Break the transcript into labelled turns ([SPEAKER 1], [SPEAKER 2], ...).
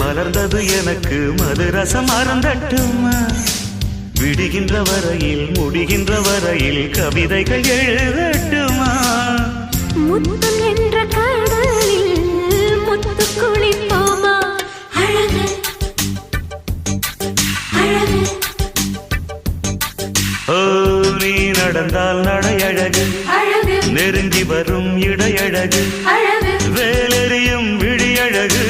[SPEAKER 1] மலர்ந்தது எனக்கு மதுரசம் அருந்தட்டுமா விடுகின்ற வரையில் முடிகின்ற வரையில் கவிதைகள் எழுதட்டுமா
[SPEAKER 2] முத்தம் என்ற கடலில் முத்து குளிப்போமா அழகு அழகு
[SPEAKER 1] ஓ நீ நடந்தால் நடையழகு
[SPEAKER 2] அழகு
[SPEAKER 1] நெருங்கி வரும் இடையழகு
[SPEAKER 2] அழகு
[SPEAKER 1] வேலெறியும் விழியழகு